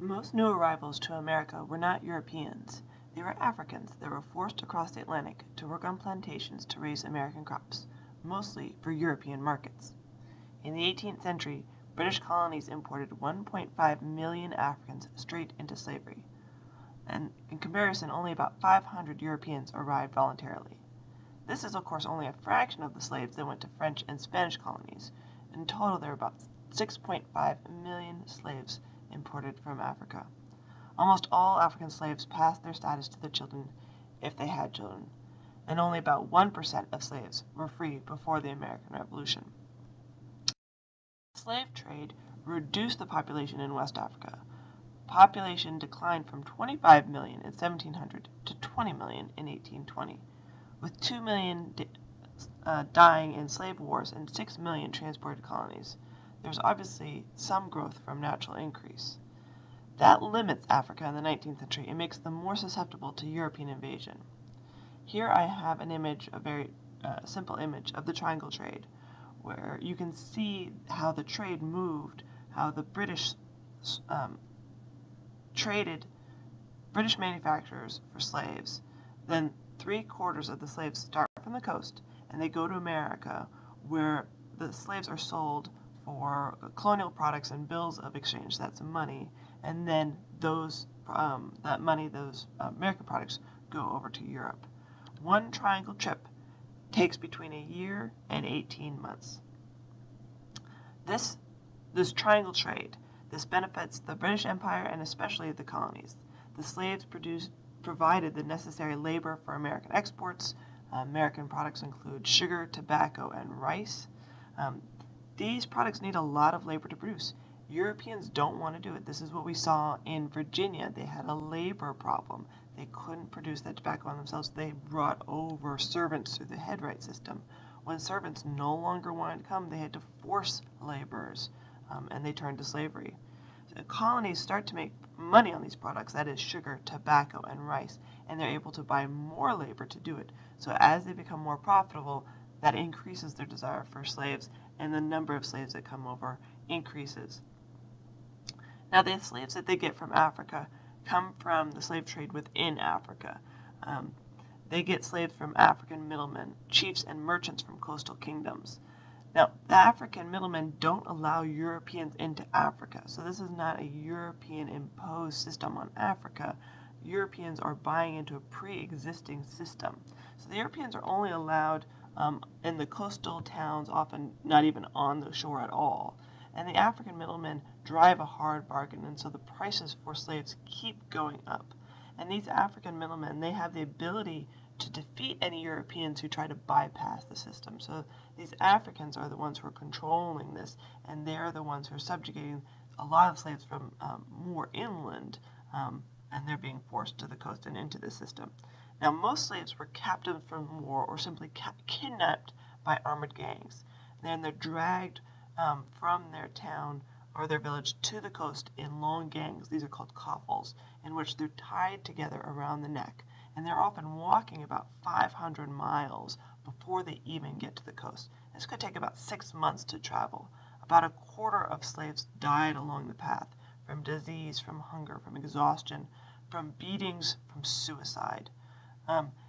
Most new arrivals to America were not Europeans. They were Africans that were forced across the Atlantic to work on plantations to raise American crops, mostly for European markets. In the 18th century, British colonies imported 1.5 million Africans straight into slavery, and in comparison, only about 500 Europeans arrived voluntarily. This is, of course, only a fraction of the slaves that went to French and Spanish colonies. In total, there were about 6.5 million slaves imported from Africa. Almost all African slaves passed their status to their children if they had children, and only about 1% of slaves were free before the American Revolution. The slave trade reduced the population in West Africa. Population declined from 25 million in 1700 to 20 million in 1820, with 2 million dying in slave wars and 6 million transported colonies. There was obviously some growth from natural increase. That limits Africa in the 19th century and makes them more susceptible to European invasion. Here I have an image, a very simple image of the triangle trade, where you can see how the trade moved, how the British traded British manufacturers for slaves. Then 3/4 of the slaves start from the coast and they go to America, where the slaves are sold for colonial products and bills of exchange. That's money, and then that money, those American products, go over to Europe. One triangle trip takes between a year and 18 months. This triangle trade, this benefits the British Empire and especially the colonies. The slaves provided the necessary labor for American exports. American products include sugar, tobacco, and rice. These products need a lot of labor to produce. Europeans don't want to do it. This is what we saw in Virginia. They had a labor problem. They couldn't produce that tobacco on themselves. They brought over servants through the headright system. When servants no longer wanted to come, they had to force laborers, and they turned to slavery. So colonies start to make money on these products, that is sugar, tobacco, and rice, and they're able to buy more labor to do it. So as they become more profitable, that increases their desire for slaves, and the number of slaves that come over increases. Now, the slaves that they get from Africa come from the slave trade within Africa. They get slaves from African middlemen, chiefs, and merchants from coastal kingdoms. Now, the African middlemen don't allow Europeans into Africa, so this is not a European-imposed system on Africa. Europeans are buying into a pre-existing system. So the Europeans are only allowed in the coastal towns, often not even on the shore at all. And the African middlemen drive a hard bargain, and so the prices for slaves keep going up. And these African middlemen, they have the ability to defeat any Europeans who try to bypass the system. So these Africans are the ones who are controlling this, and they're the ones who are subjugating a lot of slaves from more inland, and they're being forced to the coast and into the system. Now, most slaves were captive from war or simply kidnapped by armored gangs. Then they're dragged from their town or their village to the coast in long gangs. These are called coffles, in which they're tied together around the neck. And they're often walking about 500 miles before they even get to the coast. This could take about 6 months to travel. About a quarter of slaves died along the path from disease, from hunger, from exhaustion, from beatings, from suicide.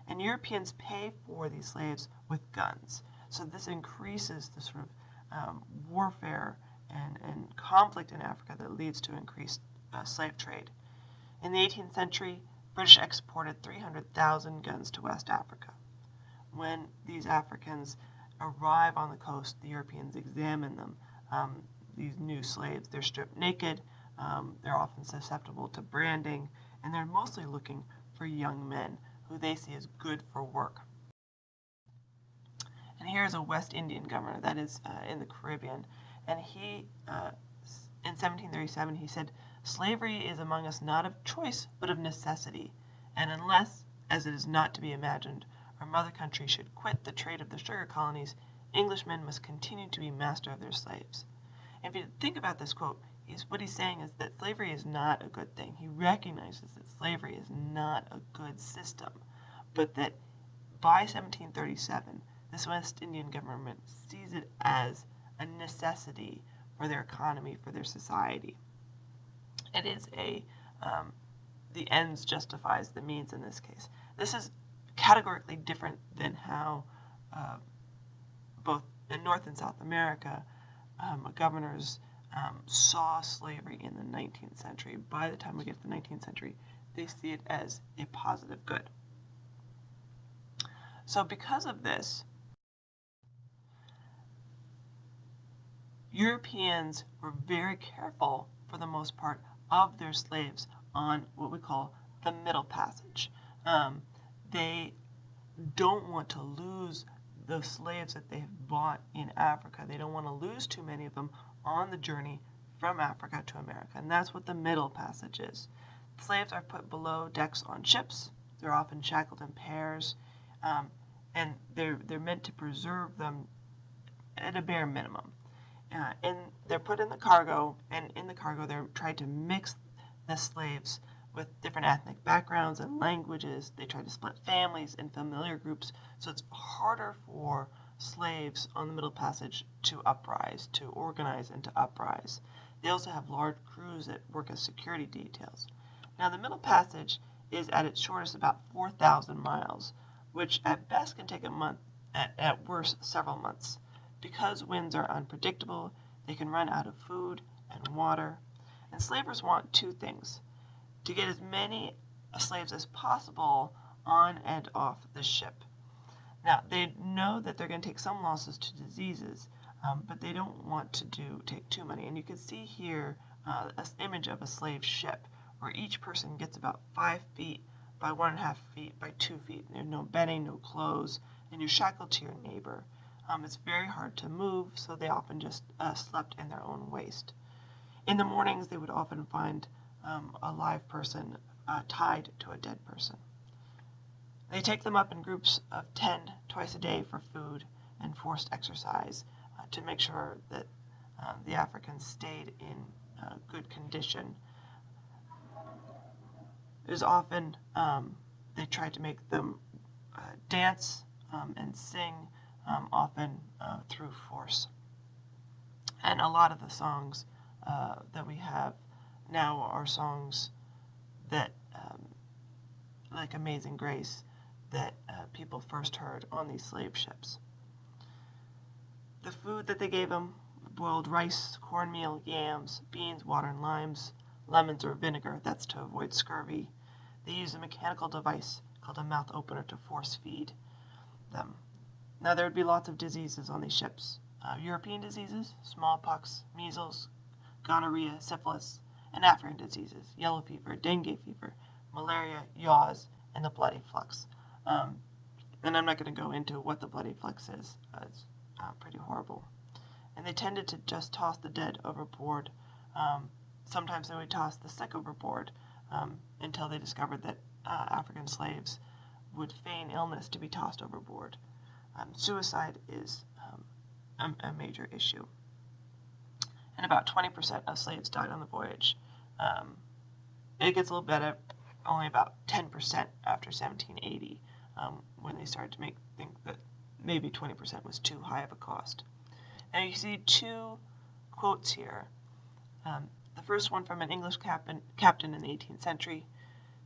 And Europeans pay for these slaves with guns. So this increases the sort of warfare and conflict in Africa that leads to increased slave trade. In the 18th century, British exported 300,000 guns to West Africa. When these Africans arrive on the coast, the Europeans examine them. These new slaves, they're stripped naked, they're often susceptible to branding, and they're mostly looking for young men who they see as good for work. And here's a West Indian governor, that is in the Caribbean, and he, in 1737, he said, "Slavery is among us not of choice, but of necessity, and unless, as it is not to be imagined, our mother country should quit the trade of the sugar colonies, Englishmen must continue to be master of their slaves." And if you think about this quote, what he's saying is that slavery is not a good thing. He recognizes that slavery is not a good system, but that by 1737, this West Indian government sees it as a necessity for their economy, for their society. It is the ends justifies the means in this case. This is categorically different than how both in North and South America governors saw slavery in the 19th century. By the time we get to the 19th century, they see it as a positive good. So because of this, Europeans were very careful, for the most part, of their slaves on what we call the Middle Passage. They don't want to lose the slaves that they have bought in Africa. They don't want to lose too many of them on the journey from Africa to America, and that's what the Middle Passage is. Slaves are put below decks on ships. They're often shackled in pairs, and they're meant to preserve them at a bare minimum. And they're put in the cargo, and in the cargo they're trying to mix the slaves with different ethnic backgrounds and languages. They try to split families and familiar groups, so it's harder for slaves on the Middle Passage to uprise, to organize and to uprise. They also have large crews that work as security details. Now, the Middle Passage is at its shortest about 4,000 miles, which at best can take a month, at worst several months. Because winds are unpredictable, they can run out of food and water. And slavers want two things: to get as many slaves as possible on and off the ship. Now, they know that they're going to take some losses to diseases, but they don't want to take too many. And you can see here an image of a slave ship, where each person gets about 5 feet by 1.5 feet by 2 feet. There's no bedding, no clothes, and you're shackled to your neighbor. It's very hard to move, so they often just slept in their own waste. In the mornings, they would often find a live person tied to a dead person. They take them up in groups of 10 twice a day for food and forced exercise to make sure that the Africans stayed in good condition. There's often, they try to make them dance and sing, often through force. And a lot of the songs that we have now are songs that, like Amazing Grace, that people first heard on these slave ships. The food that they gave them: boiled rice, cornmeal, yams, beans, water, and limes, lemons or vinegar. That's to avoid scurvy. They used a mechanical device called a mouth opener to force feed them. Now, there would be lots of diseases on these ships. European diseases: smallpox, measles, gonorrhea, syphilis, and African diseases: yellow fever, dengue fever, malaria, yaws, and the bloody flux. And I'm not going to go into what the bloody flux is. It's pretty horrible. And they tended to just toss the dead overboard. Sometimes they would toss the sick overboard until they discovered that African slaves would feign illness to be tossed overboard. Suicide is a major issue. And about 20% of slaves died on the voyage. It gets a little better, only about 10% after 1780, when they started to think that maybe 20% was too high of a cost. Now you see two quotes here. The first one from an English captain in the 18th century: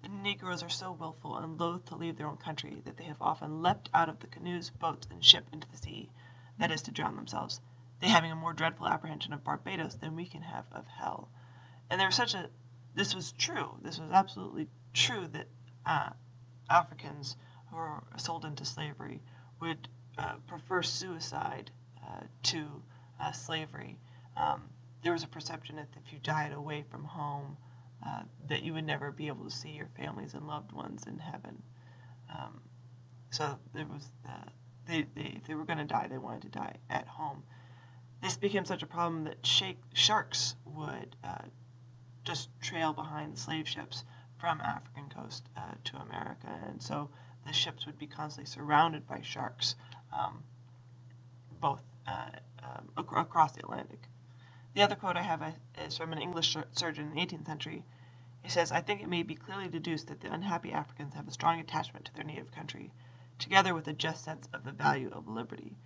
"The Negroes are so willful and loath to leave their own country that they have often leapt out of the canoes, boats, and ship into the sea, that is, to drown themselves, they having a more dreadful apprehension of Barbados than we can have of hell." And this was true. This was absolutely true, that Africans who were sold into slavery would prefer suicide to slavery. There was a perception that if you died away from home, that you would never be able to see your families and loved ones in heaven. So there was if they were going to die, they wanted to die at home. This became such a problem that sharks would just trail behind the slave ships from African coast to America, and so the ships would be constantly surrounded by sharks, both across the Atlantic. The other quote I have is from an English surgeon in the 18th century. He says, "I think it may be clearly deduced that the unhappy Africans have a strong attachment to their native country, together with a just sense of the value of liberty."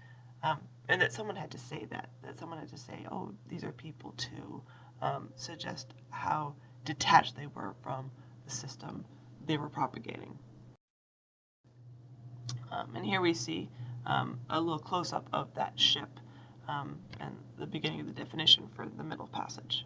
And that someone had to say that someone had to say, oh, these are people too, suggest how detached they were from the system they were propagating. And here we see a little close-up of that ship and the beginning of the definition for the middle passage.